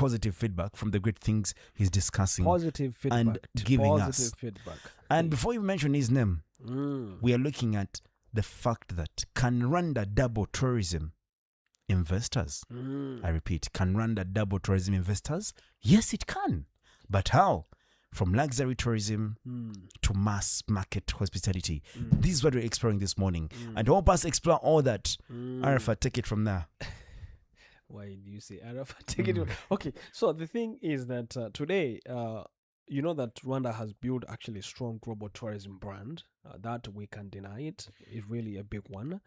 positive feedback from the great things he's discussing Positive feedback. and giving Positive us. feedback. And before you mention his name, Mm. we are looking at the fact that can Rwanda double tourism investors? I repeat, can Rwanda double tourism investors? Yes, it can. But how? From luxury tourism to mass market hospitality. This is what we're exploring this morning. And to help us explore all that, Arafat, take it from there. Why do you say Arafat? Take it. Okay, so the thing is that today, you know that Rwanda has built actually a strong global tourism brand. That we can deny it. It's really a big one.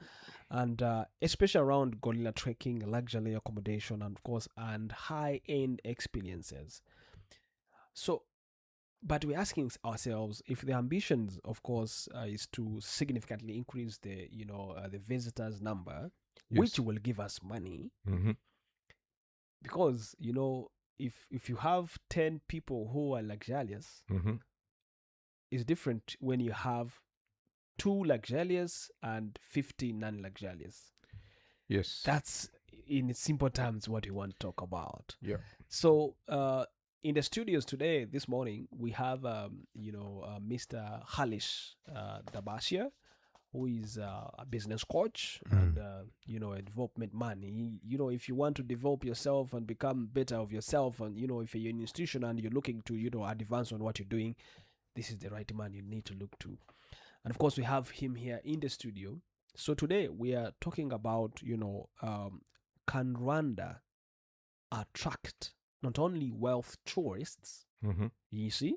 And especially around gorilla trekking, luxury accommodation, and of course, and high-end experiences. So, but we're asking ourselves if the ambitions, of course, is to significantly increase the, the visitors number, which will give us money. Because, if you have 10 people who are luxurious, it's different when you have 2 luxurious and 50 non-luxurious. Yes. That's, in simple terms, what we want to talk about. Yeah. So, in the studios today, this morning, we have, Mr. Halish Dabashia, who is a business coach and, a development man. If you want to develop yourself and become better of yourself, and, if you're an institution and you're looking to, advance on what you're doing, this is the right man you need to look to. And of course, we have him here in the studio. So today we are talking about, can Rwanda attract not only wealth tourists, you see,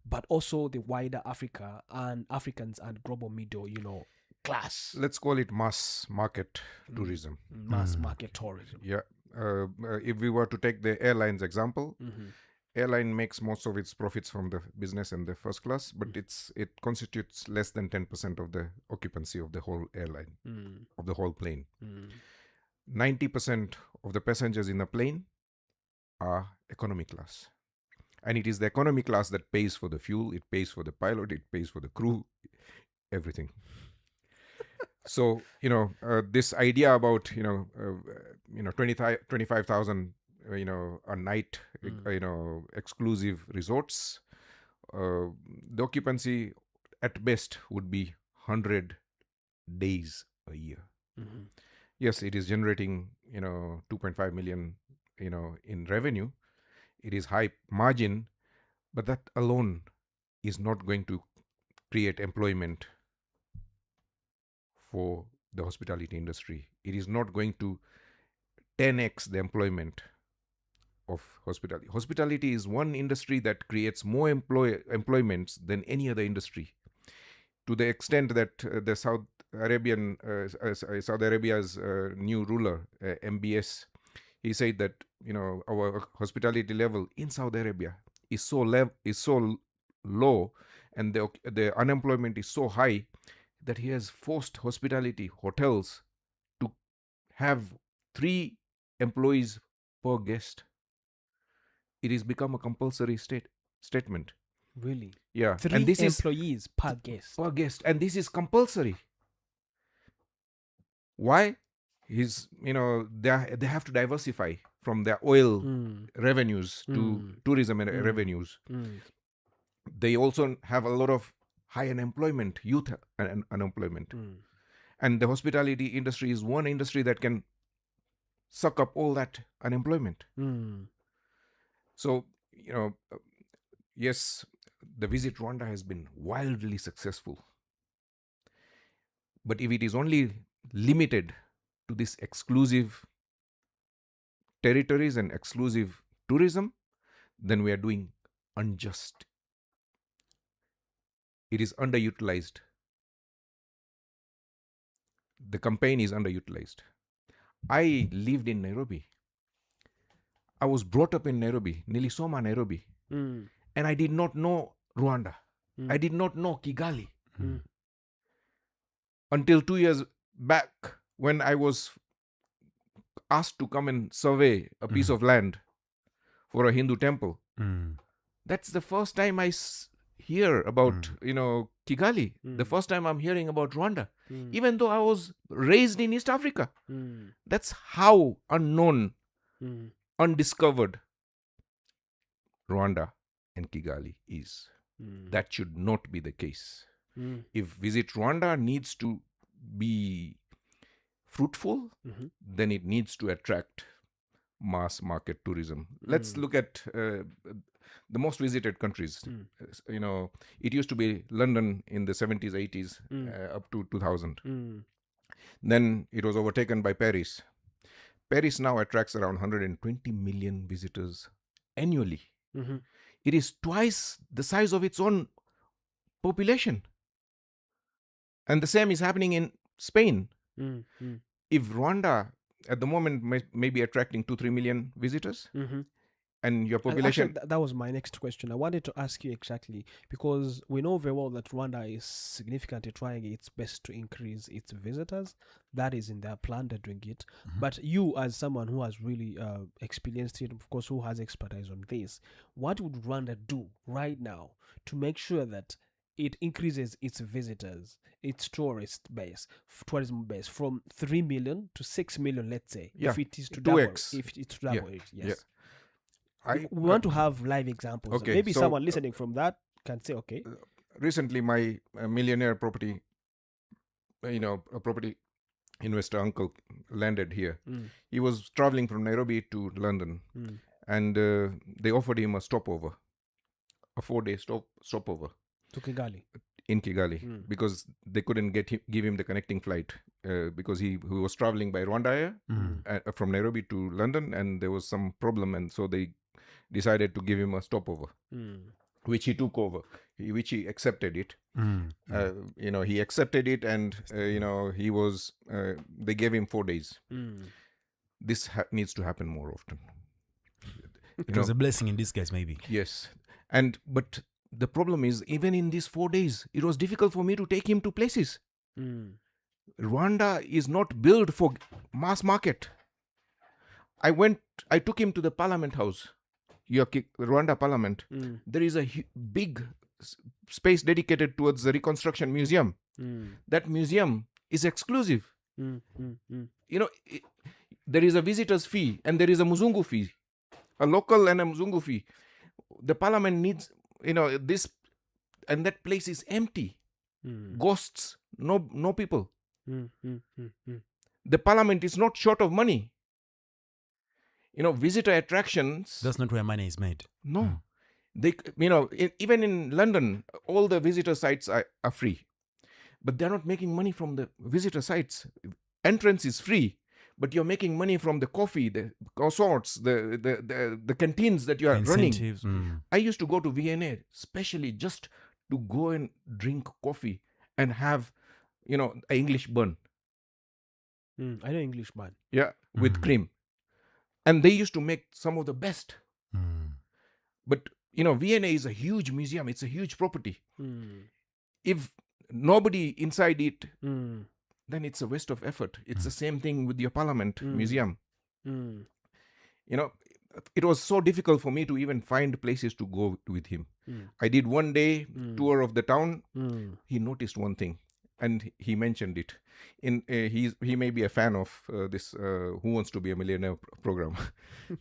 but also the wider Africa and Africans and global middle, class. Let's call it mass market tourism. Mass market tourism. Yeah. If we were to take the airlines example, airline makes most of its profits from the business and the first class, but it constitutes less than 10% of the occupancy of the whole airline, of the whole plane. 90% of the passengers in the plane are economy class. And it is the economy class that pays for the fuel, it pays for the pilot, it pays for the crew, everything. So, this idea about, 25,000, a night, exclusive resorts, the occupancy at best would be 100 days a year. Yes, it is generating, 2.5 million, in revenue. It is high margin, but that alone is not going to create employment for the hospitality industry. It is not going to 10x the employment of hospitality. Hospitality is one industry that creates more employments than any other industry. To the extent that the Saudi Arabia's new ruler, MBS, he said that our hospitality level in Saudi Arabia is so low, and the unemployment is so high that he has forced hospitality hotels to have 3 employees per guest. It has become a compulsory statement. Really? Yeah. 3 and this employees per guest. Per guest, and this is compulsory. Why? They have to diversify from their oil revenues to tourism revenues. They also have a lot of high unemployment, youth unemployment. And the hospitality industry is one industry that can suck up all that unemployment. So, yes, the Visit Rwanda has been wildly successful. But if it is only limited to this exclusive territories and exclusive tourism, then we are doing unjust. It is underutilized. The campaign is underutilized. I lived in Nairobi. I was brought up in Nairobi, Nilisoma, Nairobi. And I did not know Rwanda. I did not know Kigali. Until 2 years back, when I was asked to come and survey a piece of land for a Hindu temple. That's the first time I hear about, Kigali. The first time I'm hearing about Rwanda. Even though I was raised in East Africa. That's how unknown, undiscovered Rwanda and Kigali is. That should not be the case. If Visit Rwanda needs to be fruitful, then it needs to attract mass market tourism. Let's look at the most visited countries. It used to be London in the 70s, 80s, up to 2000. Then it was overtaken by Paris. Paris now attracts around 120 million visitors annually. It is twice the size of its own population. And the same is happening in Spain. If Rwanda at the moment may be attracting 2-3 million visitors, and your population... Actually, that was my next question. I wanted to ask you exactly, because we know very well that Rwanda is significantly trying its best to increase its visitors. That is in their plan, they're doing it. But you, as someone who has really experienced it, of course, who has expertise on this, what would Rwanda do right now to make sure that it increases its visitors, its tourism base from 3 million to 6 million, let's say, if it is to double, 2x. if it's to double it, yes. Yeah. We want to have live examples. Okay, Maybe so, someone listening from that can say, okay. Recently, my millionaire property, a property investor uncle landed here. He was traveling from Nairobi to London, and they offered him a stopover, a 4-day stopover. To Kigali. In Kigali, because they couldn't give him the connecting flight, because he was traveling by Rwanda Air from Nairobi to London, and there was some problem, and so they decided to give him a stopover, which he took over, which he accepted it. He accepted it, and he was. They gave him 4 days. This needs to happen more often. It was a blessing in disguise, maybe. Yes, but the problem is, even in these 4 days, it was difficult for me to take him to places. Rwanda is not built for mass market. I took him to the Parliament House, Rwanda Parliament. There is a big space dedicated towards the Reconstruction Museum. That museum is exclusive. There is a visitor's fee and there is a Muzungu fee, a local and a Muzungu fee. The Parliament needs... this, and that place is empty. Ghosts, no people. The Parliament is not short of money. Visitor attractions. That's not where money is made. No, they, even in London, all the visitor sites are free, but they're not making money from the visitor sites. Entrance is free, but you're making money from the coffee, the croissants, the canteens that you are running. I used to go to Vienna, especially just to go and drink coffee and have, an English bun. I know English bun. Yeah, with cream. And they used to make some of the best. But, Vienna is a huge museum. It's a huge property. If nobody inside it, then it's a waste of effort. It's the same thing with your Parliament museum. It was so difficult for me to even find places to go with him. I did 1 day tour of the town. He noticed one thing, and he mentioned it. He may be a fan of this Who Wants to Be a Millionaire program.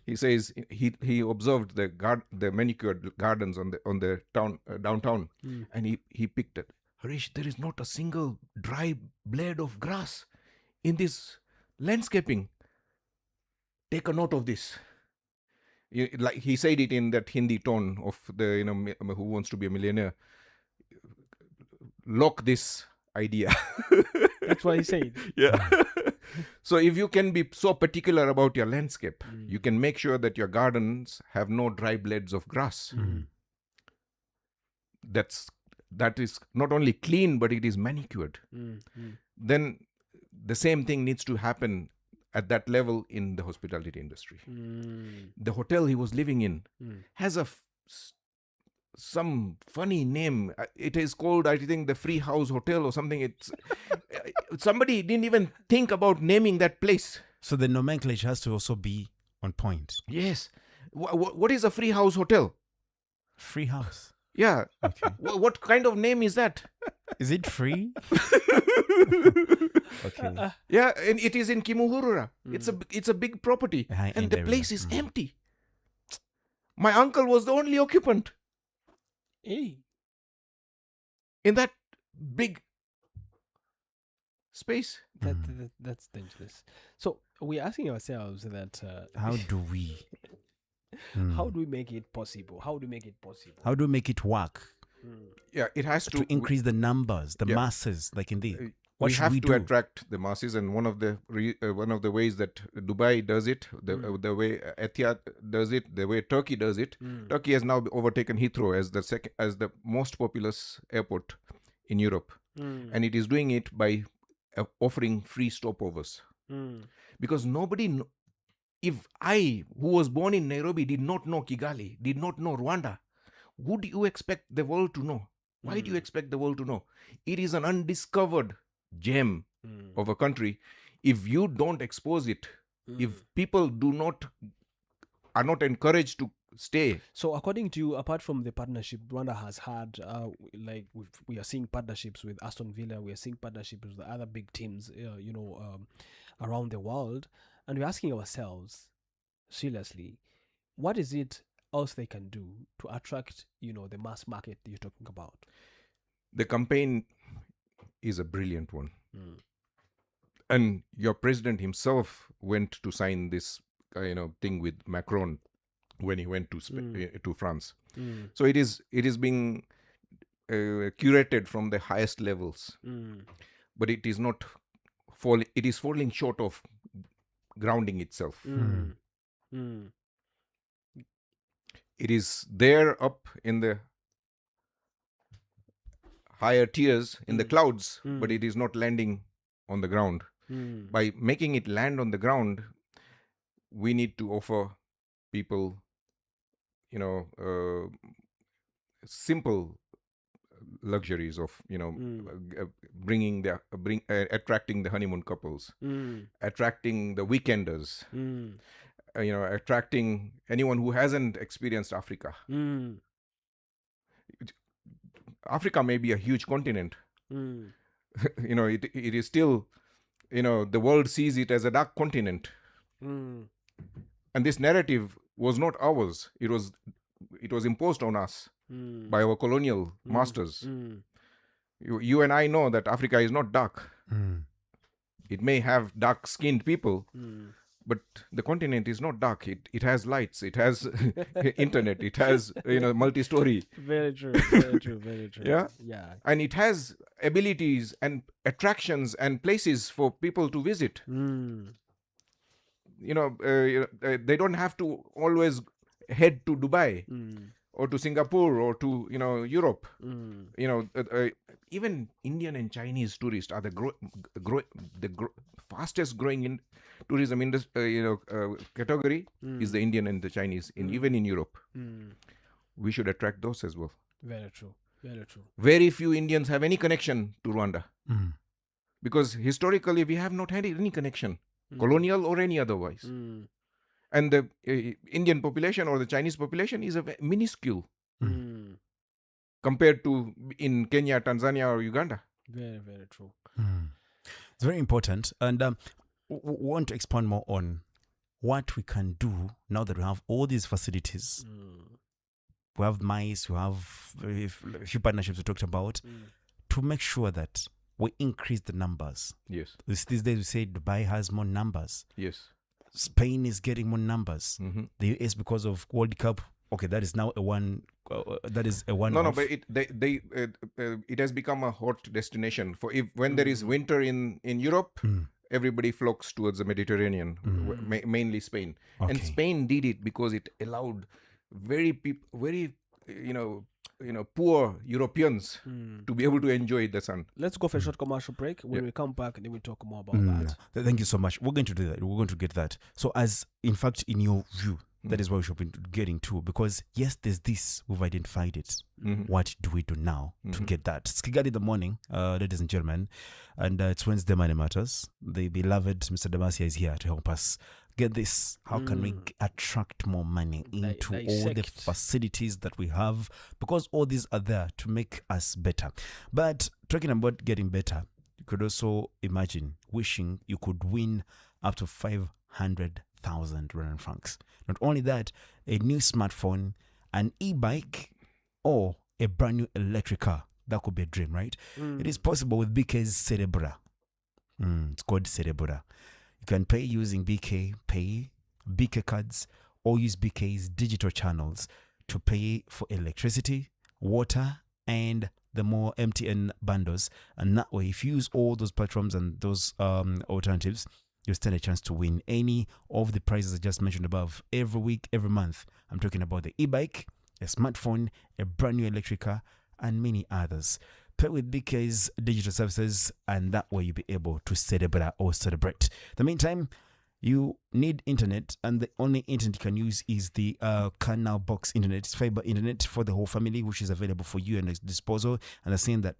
He says he observed the manicured gardens on the town downtown, and he picked it. Harish, there is not a single dry blade of grass in this landscaping. Take a note of this. Like he said it in that Hindi tone of the Who Wants to Be a Millionaire. Lock this idea. That's what he said. Yeah. So if you can be so particular about your landscape, you can make sure that your gardens have no dry blades of grass. That is not only clean, but it is manicured. Then the same thing needs to happen at that level in the hospitality industry. The hotel he was living in has some funny name. It is called, I think, the Free House Hotel or something. It's somebody didn't even think about naming that place. So the nomenclature has to also be on point. Yes. What is a Free House Hotel? Free house. Yeah. Okay. What kind of name is that? Is it free? Okay. Yeah, and it is in Kimuhurura. It's a big property, and the area. place is empty. My uncle was the only occupant Hey. in that big space. That's dangerous. So we're asking ourselves that How do we? how do we make it possible? How do we make it possible? How do we make it work Yeah, it has to increase the numbers, the Yeah. masses, like in the? What we should have we to do? attract the masses, and one of the ways that Dubai does it, the way Etihad does it, the way Turkey does it. Turkey has now overtaken Heathrow as the most populous airport in Europe, and it is doing it by offering free stopovers. Because if I, who was born in Nairobi, did not know Kigali, did not know Rwanda, who do you expect the world to know? Why do you expect the world to know? It is an undiscovered gem of a country. If you don't expose it, if people are not encouraged to stay. So according to you, apart from the partnership Rwanda has had, we are seeing partnerships with Aston Villa, we are seeing partnerships with the other big teams, around the world, and we're asking ourselves, seriously, what is it else they can do to attract, the mass market that you're talking about? The campaign is a brilliant one. And your president himself went to sign this thing with Macron when he went to France. So it is being curated from the highest levels, but it is not it is falling short of grounding itself. It is there up in the higher tiers in the clouds, but it is not landing on the ground. By making it land on the ground, we need to offer people simple luxuries of attracting the honeymoon couples, attracting the weekenders, attracting anyone who hasn't experienced Africa. Africa may be a huge continent. It is still, the world sees it as a dark continent. And this narrative was not ours. It was imposed on us by our colonial masters. You and I know that Africa is not dark. It may have dark-skinned people, but the continent is not dark. It has lights. It has internet. It has multi-story. Very true. Very true. Very true. Yeah. And it has abilities and attractions and places for people to visit. They don't have to always head to Dubai or to Singapore or to Europe. Even Indian and Chinese tourists are the fastest growing in tourism category is the Indian and the Chinese even in Europe. We should attract those as well. Very true. Very true. Very few Indians have any connection to Rwanda because historically we have not had any connection, colonial or any otherwise. And the Indian population or the Chinese population is minuscule compared to in Kenya, Tanzania, or Uganda. Very, very true. It's very important. And we want to expand more on what we can do now that we have all these facilities. We have mice, we have a few partnerships we talked about to make sure that we increase the numbers. Yes. These days we say Dubai has more numbers. Yes. Spain is getting more numbers. The US, because of World Cup, okay, that is now a one. That is a one. No, but it has become a hot destination for when there is winter in Europe. Everybody flocks towards the Mediterranean, mainly Spain. Okay. And Spain did it because it allowed very poor Europeans to be able to enjoy the sun. Let's go for a short commercial break. When we come back, then we talk more about that. Thank you so much. We're going to do that. We're going to get that. So in fact, in your view, that is what we should be getting to, because yes, there's this, we've identified it. What do we do now to get that? It's Kigali in the morning, ladies and gentlemen, and it's Wednesday Money Matters. The beloved Mr. Damasia is here to help us get this. How can we attract more money into all the facilities that we have? Because all these are there to make us better. But talking about getting better, you could also imagine wishing you could win up to 500,000 100,000 Rand francs. Not only that, a new smartphone, an e-bike, or a brand new electric car. That could be a dream, right? It is possible with BK's Cerebra. It's called Cerebra. You can pay using BK Pay, BK cards, or use BK's digital channels to pay for electricity, water, and the more MTN bundles. And that way, if you use all those platforms and those alternatives, you stand a chance to win any of the prizes I just mentioned above every week, every month. I'm talking about the e-bike, a smartphone, a brand new electric car, and many others. Pay with BK's digital services, and that way you'll be able to celebrate. In the meantime, you need internet, and the only internet you can use is the Canal Box internet. It's fiber internet for the whole family, which is available for you and its disposal. And I'm saying that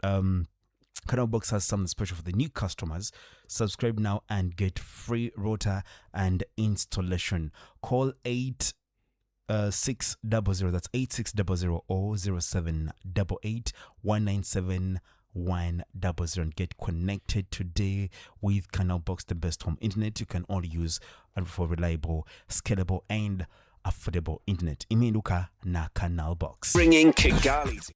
Canal Box has something special for the new customers. Subscribe now and get free router and installation. Call 600, that's 8600 or 0788 197 100 and get connected today with Canal Box, the best home internet you can only use for reliable, scalable, and affordable internet. Imiluka na Canal Box. Bringing Kigali.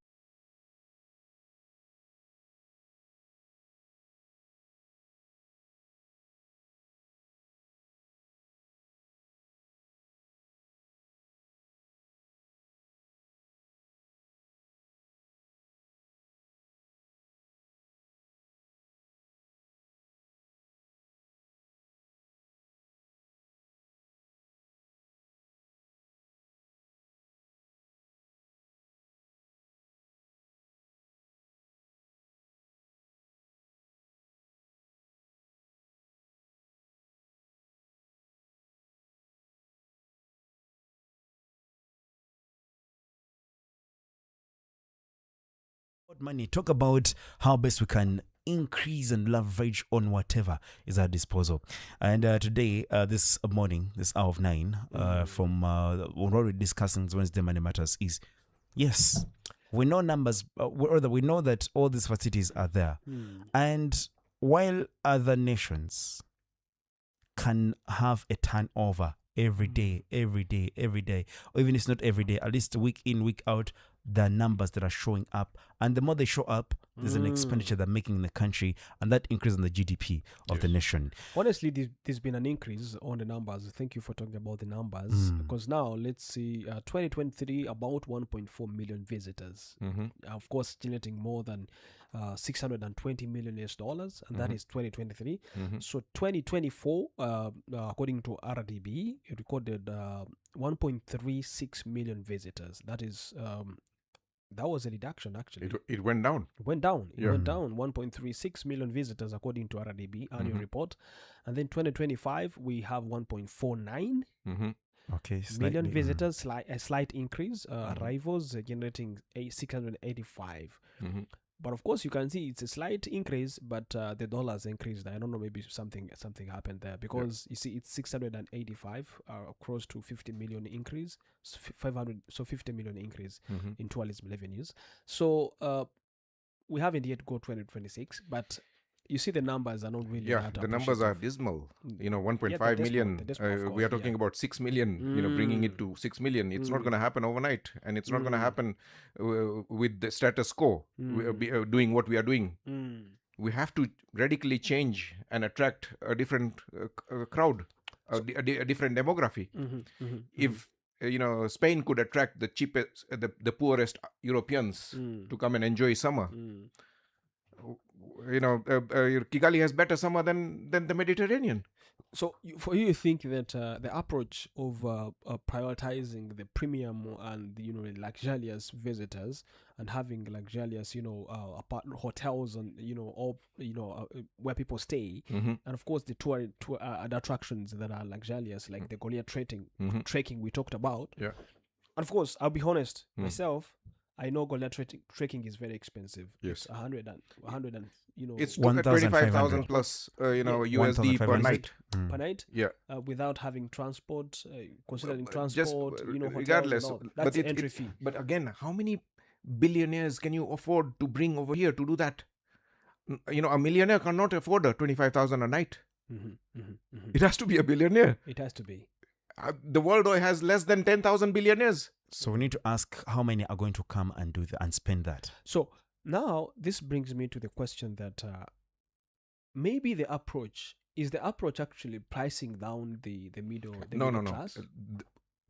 Money, talk about how best we can increase and leverage on whatever is at our disposal. And today, this morning, this hour of 9, from what we're discussing Wednesday Money Matters is, yes, we know numbers, we know that all these facilities are there. And while other nations can have a turnover every day, or even if it's not every day, at least week in, week out, the numbers that are showing up, and the more they show up, there's an expenditure they're making in the country, and that increases the GDP of the nation. Honestly, there's been an increase on the numbers. Thank you for talking about the numbers, because now let's see, 2023 about 1.4 million visitors, of course generating more than $620 million US, and that is 2023. So 2024, according to RDB, it recorded 1.36 million visitors. That is that was a reduction, actually. It went down. It went down. 1.36 million visitors according to RDB annual report. And then 2025, we have 1.49 million visitors, a slight increase. Arrivals generating 685. But of course, you can see it's a slight increase, but the dollars increased. I don't know, maybe something happened there, because you see it's 685, close to 50 million increase, 50 million increase in tourism revenues. So we haven't yet got 2026, but you see the numbers are not really the numbers are dismal. 1.5 million. We are talking about 6 million, bringing it to 6 million. It's not going to happen overnight, and it's not going to happen with the status quo, doing what we are doing. We have to radically change and attract a different crowd, a different demography. If Spain could attract the cheapest, the poorest Europeans to come and enjoy summer, Kigali has better summer than the Mediterranean. So for you think that the approach of prioritizing the premium and luxurious visitors and having luxurious hotels and where people stay, and of course the tour attractions that are luxurious, like the Goliath trekking we talked about, and of course I'll be honest, myself, I know Goliath trekking is very expensive. Yes, it's 100 and it's 25,000 plus USD per night. Per night, without having transport, considering transport, regardless, that's the entry fee. But again, how many billionaires can you afford to bring over here to do that? A millionaire cannot afford a 25,000 a night. It has to be a billionaire. It has to be. The world has less than 10,000 billionaires. So we need to ask how many are going to come and do and spend that. So now this brings me to the question that maybe the approach actually pricing down the middle No. class?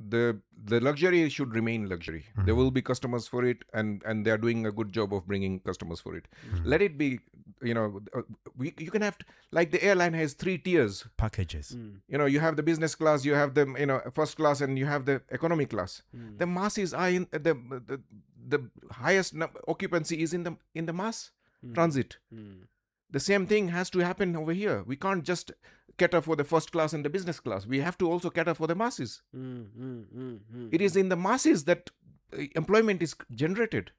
The luxury should remain luxury. There will be customers for it, and they are doing a good job of bringing customers for it. Let it be, you can have, like the airline has 3 tiers. Packages. You have the business class, you have the first class, and you have the economy class. The masses are in the highest occupancy is in the mass transit. The same thing has to happen over here. We can't just cater for the first class and the business class. We have to also cater for the masses. It is in the masses that employment is generated.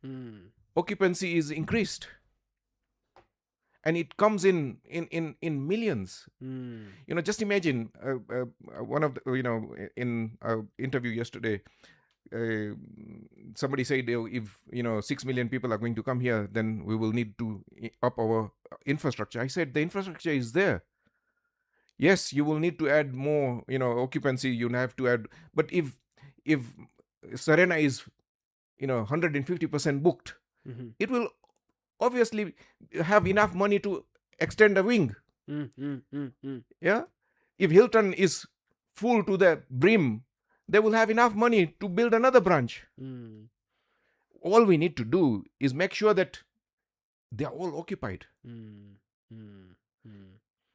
Occupancy is increased. And it comes in millions. Just imagine one of the, in an interview yesterday, somebody said, if 6 million people are going to come here, then we will need to up our infrastructure. I said, the infrastructure is there. Yes, you will need to add more, occupancy. You have to add, but if Serena is 150% booked, it will obviously have enough money to extend a wing. Yeah, if Hilton is full to the brim, they will have enough money to build another branch. All we need to do is make sure that they are all occupied.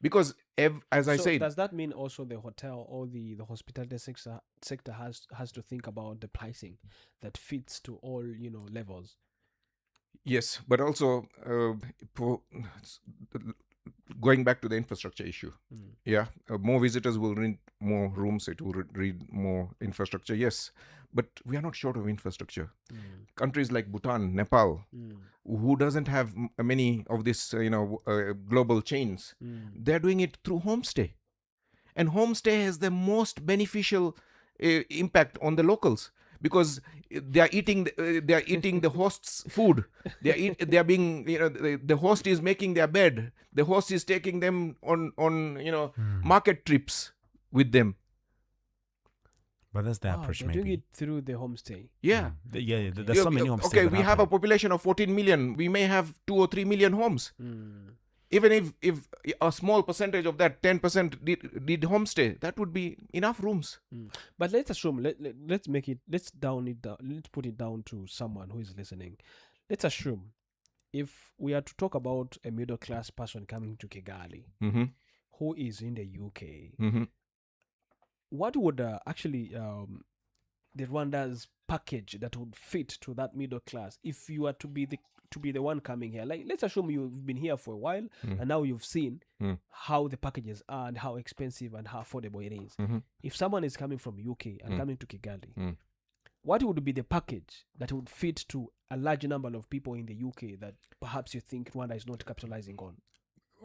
Because as I said, does that mean also the hotel or the hospitality sector has to think about the pricing that fits to all levels? Yes, but also going back to the infrastructure issue. Yeah, more visitors will need more rooms. It will need more infrastructure. Yes, but we are not short of infrastructure. Countries like Bhutan, Nepal, who doesn't have many of this, global chains, they're doing it through homestay, and homestay has the most beneficial impact on the locals. Because they are eating the host's food. They are being, the host is making their bed. The host is taking them on market trips with them. But that's the approach, they're maybe. doing it through the homestay. Yeah. There's so many homestays. Okay, we have a population of 14 million. We may have 2 or 3 million homes. Even if a small percentage of that, 10% did homestay, that would be enough rooms. But let's assume, let's put it down to someone who is listening. Let's assume if we are to talk about a middle class person coming to Kigali, who is in the UK, what would actually the Rwanda's package that would fit to that middle class if you are to be the one coming here? Like, let's assume you've been here for a while and now you've seen how the packages are and how expensive and how affordable it is. If someone is coming from UK and coming to Kigali, what would be the package that would fit to a large number of people in the UK that perhaps you think Rwanda is not capitalizing on?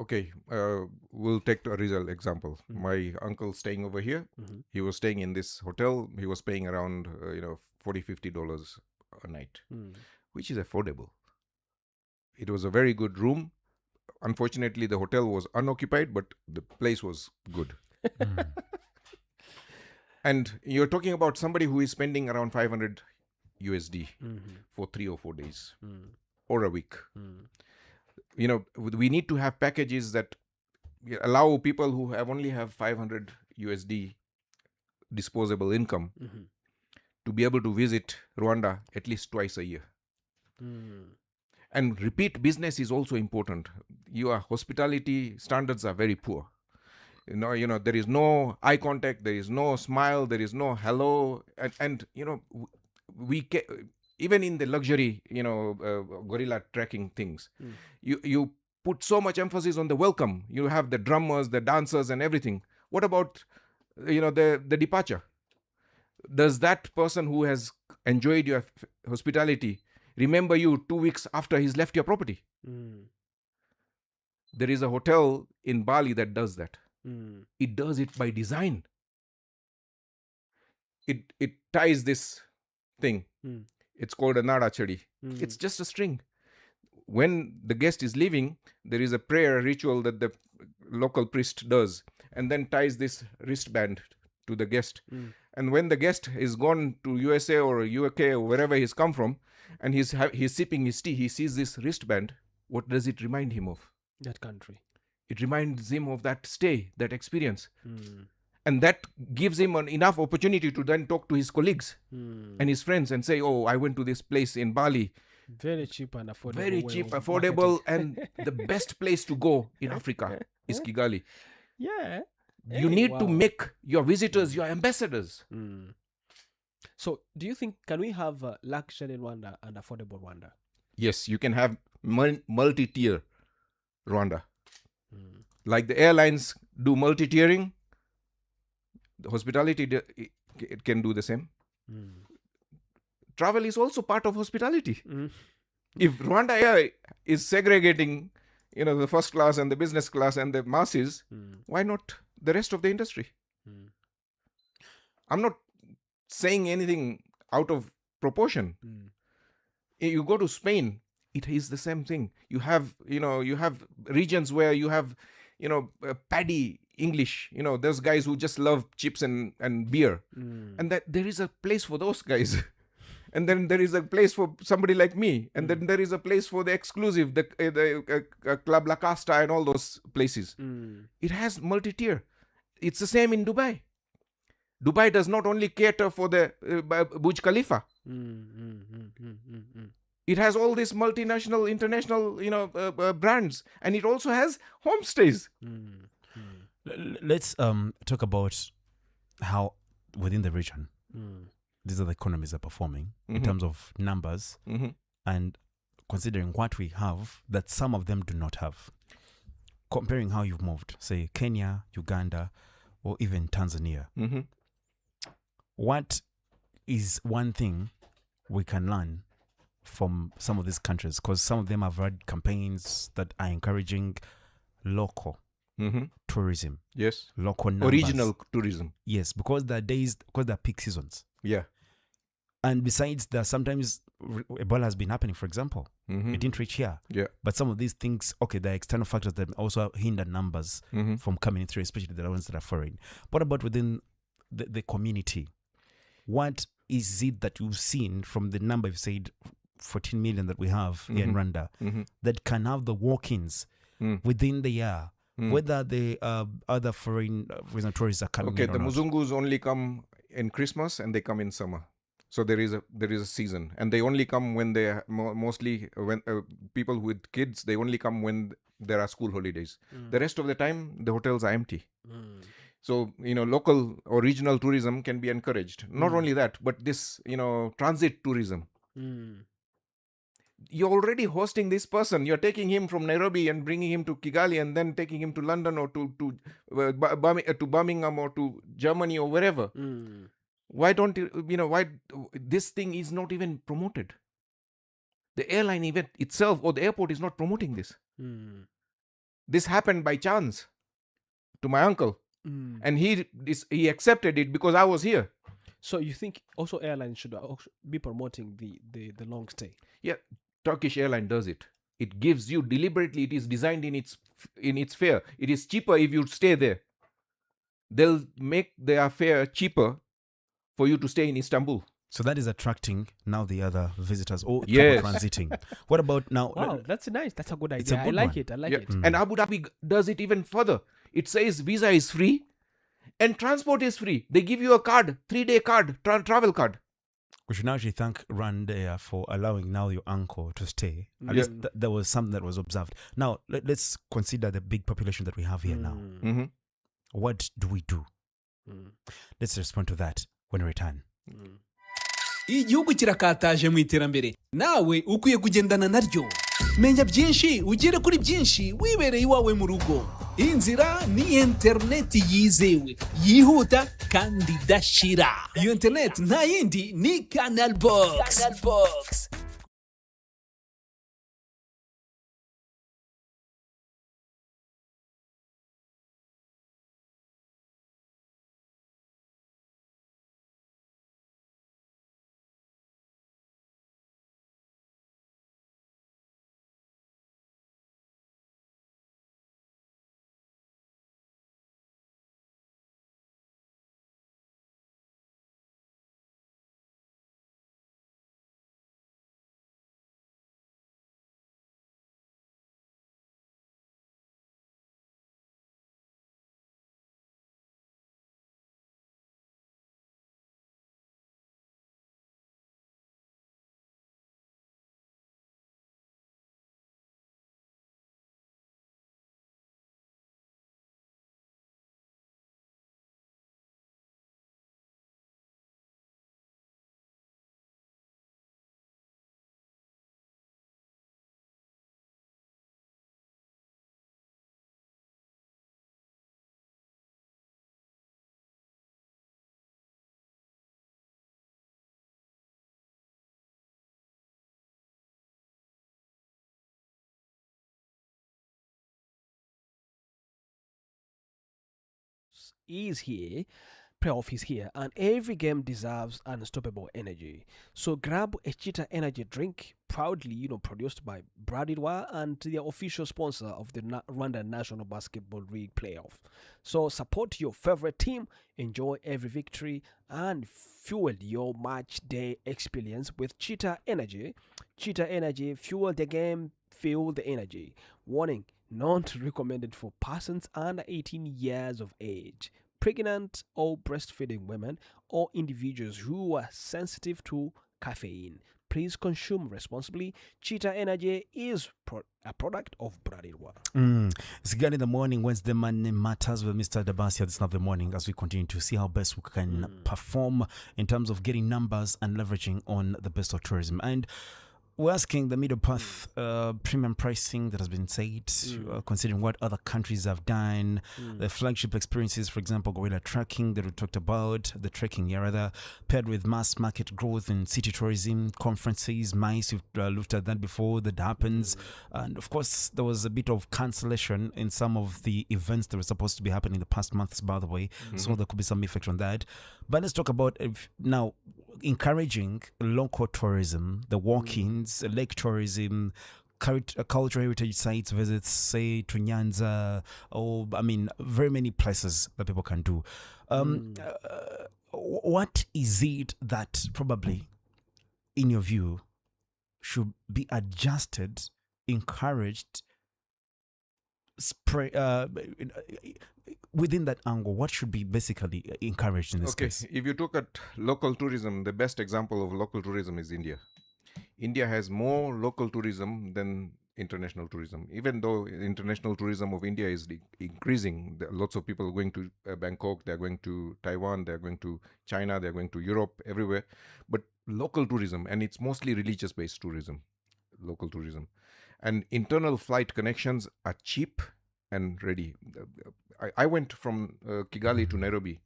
Okay, we'll take a real example. My uncle staying over here, he was staying in this hotel. He was paying around $40-50 a night, which is affordable. It was a very good room. Unfortunately, the hotel was unoccupied, but the place was good. And you're talking about somebody who is spending around 500 USD for 3 or 4 days or a week. We need to have packages that allow people who only have 500 USD disposable income to be able to visit Rwanda at least twice a year. And repeat business is also important. Your hospitality standards are very poor. There is no eye contact, there is no smile, there is no hello, and we even in the luxury, gorilla tracking things, you put so much emphasis on the welcome. You have the drummers, the dancers, and everything. What about the departure? Does that person who has enjoyed your hospitality remember you 2 weeks after he's left your property? There is a hotel in Bali that does that. It does it by design. It ties this thing. It's called a nada chadi. It's just a string. When the guest is leaving, there is a prayer ritual that the local priest does, and then ties this wristband to the guest. And when the guest is gone to USA or UK or wherever he's come from, and he's sipping his tea, he sees this wristband. What does it remind him of? That country. It reminds him of that stay, that experience. And that gives him enough opportunity to then talk to his colleagues and his friends and say, oh, I went to this place in Bali. Very cheap and affordable. Very cheap, affordable, and the best place to go in Africa is Kigali. Yeah. You need to make your visitors your ambassadors. So, do you think, can we have luxury Rwanda and affordable Rwanda? Yes, you can have multi-tier Rwanda. Like the airlines do multi-tiering, the hospitality, it can do the same. Travel is also part of hospitality. If Rwanda Air is segregating, the first class and the business class and the masses, why not the rest of the industry? I'm not saying anything out of proportion. You go to Spain, it is the same thing. You have regions where you have, paddy English, those guys who just love chips and beer. And that there is a place for those guys. And then there is a place for somebody like me. And then there is a place for the exclusive, the Club La Casta and all those places. It has multi-tier. It's the same in Dubai. Dubai does not only cater for the Burj Khalifa. It has all these multinational, international, brands. And it also has homestays. Let's talk about how within the region these other economies are performing in terms of numbers and considering what we have that some of them do not have. Comparing how you've moved, say Kenya, Uganda, or even Tanzania. What is one thing we can learn from some of these countries? Because some of them have had campaigns that are encouraging local tourism. Yes. Local numbers. Original tourism. Yes, because there are peak seasons. Yeah. And besides, there sometimes Ebola has been happening, for example. It didn't reach here. Yeah. But some of these things, there are external factors that also hinder numbers from coming through, especially the ones that are foreign. What about within the community? What is it that you've seen from the number you've said, 14 million that we have here in Rwanda, that can have the walk-ins within the year? Whether the other foreign tourists are coming in or the not. Muzungus only come in Christmas and they come in summer. So there is a season, and they only come when they are mostly when people with kids, they only come when there are school holidays. The rest of the time the hotels are empty. So local or regional tourism can be encouraged. Not only that, but this transit tourism. You're already hosting this person. You're taking him from Nairobi and bringing him to Kigali, and then taking him to London or to Birmingham or to Germany or wherever. Why don't why this thing is not even promoted? The airline event itself or the airport is not promoting this. This happened by chance to my uncle, and he accepted it because I was here. So you think also airlines should be promoting the long stay? Yeah, Turkish airline does it. It gives you deliberately. It is designed in its fare. It is cheaper if you stay there. They'll make their fare cheaper for you to stay in Istanbul. So that is attracting now the other visitors or Yes. transiting. What about now? Wow, that's nice. That's a good idea. It's a good I like one. it. I like Yeah. it. And Abu Dhabi does it even further. It says visa is free and transport is free. They give you a card, 3-day card, travel card. We should actually thank Rwanda for allowing now your uncle to stay. At Yeah. least there was something that was observed. Now, let's consider the big population that we have here now. What do we do? Let's respond to that when we return. igihugu kirakataje mu iterambere nawe ukwiye kugendana naryo menya byinshi ugere kuri byinshi wibereye iwawe mu rugo inzira ni interineti yizewe yihuta kandi idashira iyo interineti nta yindi ni Canal Box is here. Playoff is here, and every game deserves unstoppable energy. So grab a Cheetah Energy drink, proudly, produced by Bradidwa and the official sponsor of the Rwanda National Basketball League playoff. So support your favorite team, enjoy every victory, and fuel your match day experience with Cheetah Energy. Cheetah Energy, fuel the game, fuel the energy. Warning: not recommended for persons under 18 years of age, pregnant or breastfeeding women, or individuals who are sensitive to caffeine. Please consume responsibly. Cheetah Energy is a product of Bradidwa. It's again in the morning, Wednesday Money Matters with Mr. Dabasia this of the morning, as we continue to see how best we can perform in terms of getting numbers and leveraging on the best of tourism. And we're asking the middle path premium pricing that has been said, considering what other countries have done, the flagship experiences, for example, gorilla trekking that we talked about, the trekking rather, paired with mass market growth in city tourism, conferences, MICE, we've looked at that before, that happens. And of course, there was a bit of cancellation in some of the events that were supposed to be happening in the past months, by the way. So there could be some effect on that. But let's talk about now encouraging local tourism, the walk-ins, lake tourism, cultural heritage sites visits, say to Nyanza, or very many places that people can do. What is it that probably, in your view, should be adjusted, encouraged, within that angle? What should be basically encouraged in this case? If you look at local tourism, the best example of local tourism is India. India has more local tourism than international tourism. Even though international tourism of India is increasing, there are lots of people going to Bangkok, they're going to Taiwan, they're going to China, they're going to Europe, everywhere. But local tourism, and it's mostly religious-based tourism, local tourism. And internal flight connections are cheap and ready. I went from Kigali to Nairobi.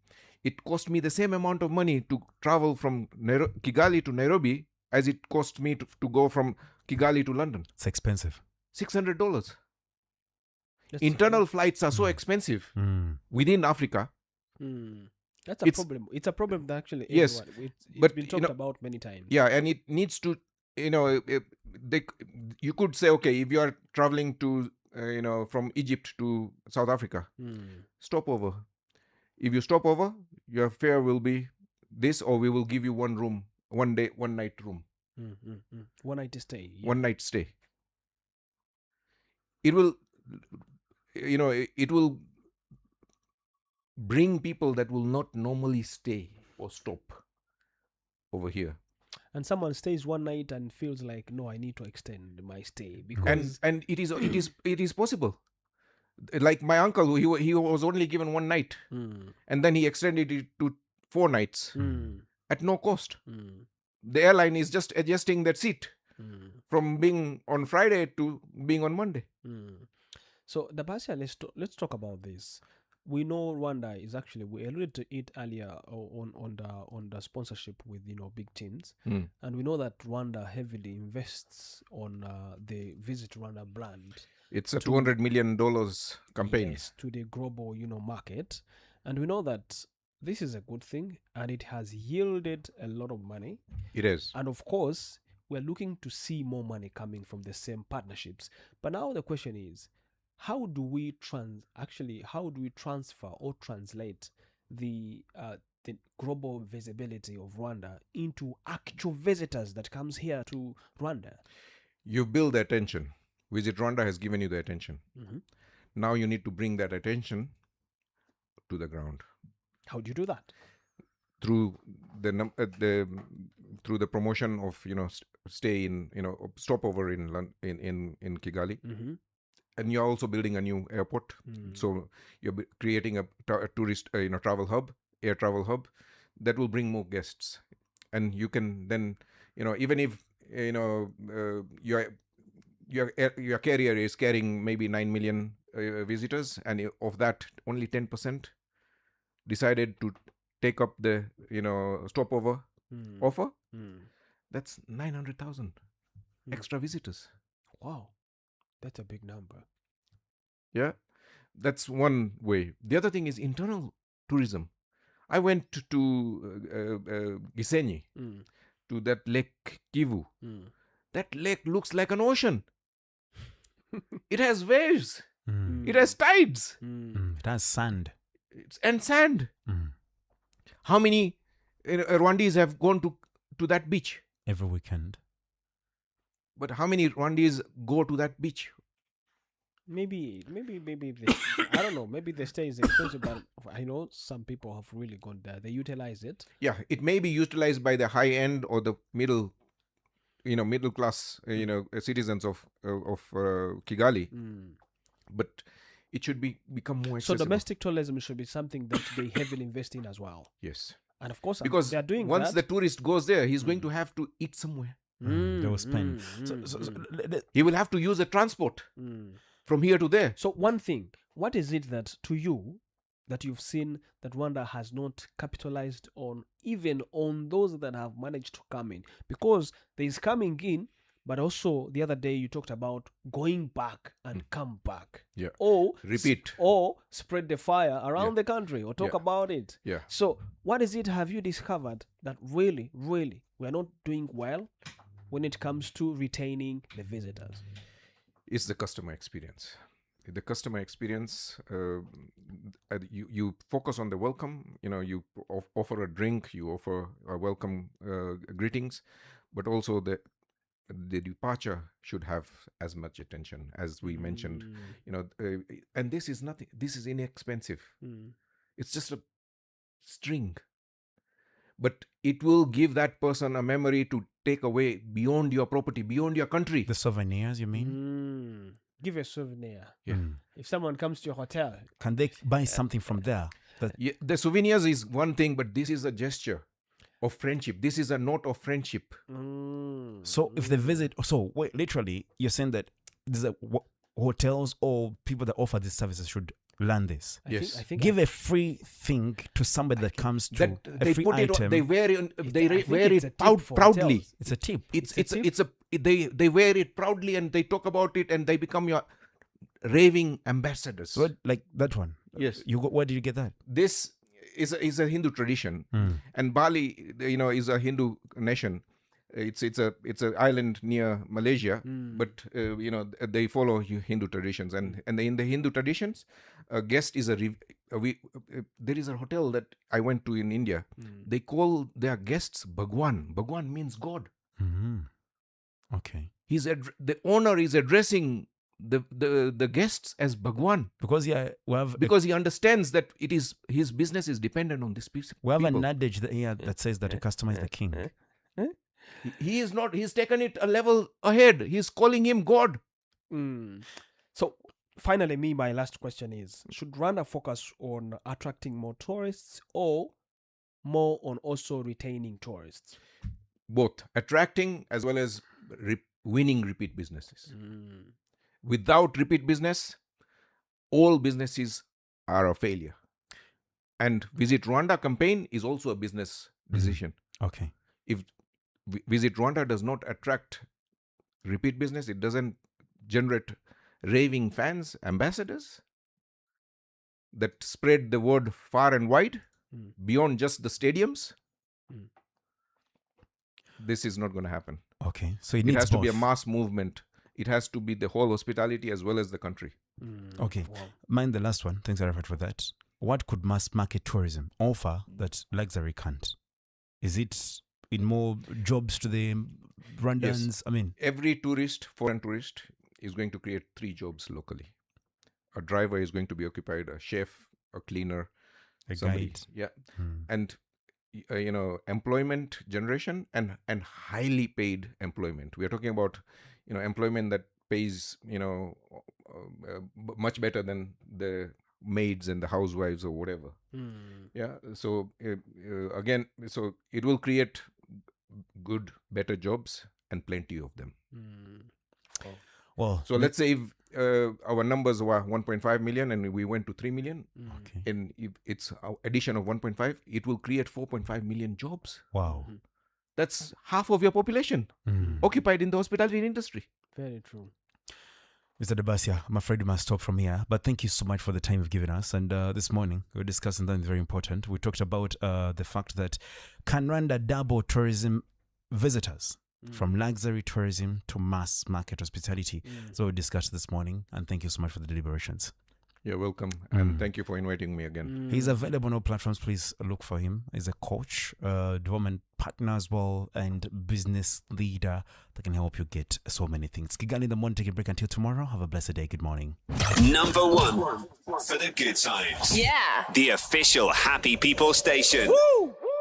It cost me the same amount of money to travel from Kigali to Nairobi as it cost me to go from Kigali to London. It's expensive. $600. Internal flights are so expensive within Africa. That's a problem. It's a problem that actually yes, it's been talked about many times. Yeah, and it needs to, you could say, okay, if you are traveling to, from Egypt to South Africa, stop over. If you stop over, your fare will be this, or we will give you one room, 1 day, 1 night room. 1 night stay. Yeah. 1 night stay. It will, it will bring people that will not normally stay or stop over here. And someone stays 1 night and feels like, no, I need to extend my stay because and it is possible. Like my uncle, he was only given 1 night, and then he extended it to 4 nights at no cost. The airline is just adjusting that seat from being on Friday to being on Monday. So, Dabasia, let's talk about this. We know Rwanda is actually, we alluded to it earlier on the sponsorship with big teams, and we know that Rwanda heavily invests on the Visit Rwanda brand. It's a $200 million campaign. Yes, to the global market, and we know that this is a good thing, and it has yielded a lot of money. It is, and of course, we're looking to see more money coming from the same partnerships. But now the question is, how do we transfer or translate the global visibility of Rwanda into actual visitors that comes here to Rwanda? You build the attention. Visit Rwanda has given you the attention. Now you need to bring that attention to the ground. How do you do that? Through through the promotion of stay in stopover in Kigali. And you're also building a new airport. So you're creating a tourist travel hub, air travel hub that will bring more guests. And you can then even if your carrier is carrying maybe 9 million visitors, and of that only 10% decided to take up the stopover offer, that's 900,000 extra visitors. Wow, that's a big number. Yeah, that's one way. The other thing is internal tourism. I went to Gisenyi, to that Lake Kivu. That lake looks like an ocean. It has waves. It has tides It has sand. and sand. How many Rwandese have gone to that beach? Every weekend. But how many Rwandese go to that beach? Maybe they, I don't know. Maybe the stay is expensive, but I know some people have really gone there. They utilize it. Yeah, it may be utilized by the high end or the middle class, citizens of Kigali. But it should become more So accessible. domestic tourism should be something that they heavily invest in as well. Yes, And of course, because they are doing once that. the tourist goes there, he's going to have to eat somewhere. They will spend. He will have to use a transport from here to there. So one thing, what is it that to you that you've seen that Rwanda has not capitalized on, even on those that have managed to come in? Because there is coming in, but also the other day you talked about going back and come back. Yeah. Or Repeat. or spread the fire around Yeah. the country or talk Yeah. about it. Yeah. So what is it have you discovered that really, really we are not doing well when it comes to retaining the visitors? It's the customer experience. The customer experience, you focus on the welcome. You offer a drink, you offer a welcome greetings, but also the departure should have as much attention as we mentioned. And this is nothing. This is inexpensive. It's just a string, but it will give that person a memory to take away beyond your property, beyond your country. The souvenirs, you mean? Give a souvenir. Yeah. If someone comes to your hotel, Can they buy something from there? Yeah, the souvenirs is one thing, but this is a gesture of friendship. This is a note of friendship. So if they visit, so wait, literally, you're saying that there's hotels or people that offer these services should learn this. I Yes. think Give a free thing to somebody that comes to That a they free put it item. on, they wear it, I they think wear it's a it tip for proudly. hotels. It's a tip. They wear it proudly, and they talk about it, and they become your raving ambassadors. So like that one. Yes. Where did you get that? This is a Hindu tradition, and Bali, is a Hindu nation. It's an island near Malaysia, but they follow Hindu traditions, and in the Hindu traditions, a guest is there is a hotel that I went to in India. They call their guests Bhagwan. Bhagwan means God. Okay. The owner is addressing the guests as Bhagwan, Because because he understands that his business is dependent on this piece. we have an adage that says that a customer is the king. He is not. He's taken it a level ahead. He's calling him God. So finally, my last question is: should Rwanda focus on attracting more tourists or more on also retaining tourists? Both attracting as well as winning repeat businesses. Without repeat business, all businesses are a failure. And Visit Rwanda campaign is also a business decision. Okay. If Visit Rwanda does not attract repeat business, it doesn't generate raving fans, ambassadors that spread the word far and wide beyond just the stadiums, this is not going to happen. Okay. So it It needs has to be a both. mass movement. It has to be the whole hospitality as well as the country. Okay. Mind the last one. Thanks, Arafat, for that. What could mass market tourism offer that luxury can't? Is it in more jobs to the Rwandans? Yes. I mean, Every foreign tourist, is going to create 3 jobs locally. A driver is going to be occupied, a chef, a cleaner, a somebody. guide. Yeah. And employment generation and highly paid employment. We are talking about employment that pays much better than the maids and the housewives or whatever. Yeah. So again, so it will create good, better jobs and plenty of them. Well, So let's say if our numbers were 1.5 million and we went to 3 million, okay. and if it's an addition of 1.5, it will create 4.5 million jobs. Wow. That's half of your population occupied in the hospitality industry. Very true. Mr. Dabasia, I'm afraid we must stop from here, but thank you so much for the time you've given us. And this morning, we were discussing something very important. We talked about the fact that can Rwanda double tourism visitors from luxury tourism to mass market hospitality. So we discussed this morning, and thank you so much for the deliberations. You're welcome, and thank you for inviting me again. He's available on all platforms. Please look for him. He's a coach, development partner as well, and business leader that can help you get so many things. Kigali in the morning. Take a break until tomorrow. Have a blessed day. Good morning. Number 1 for the good times. Yeah. The official Happy People station. Woo!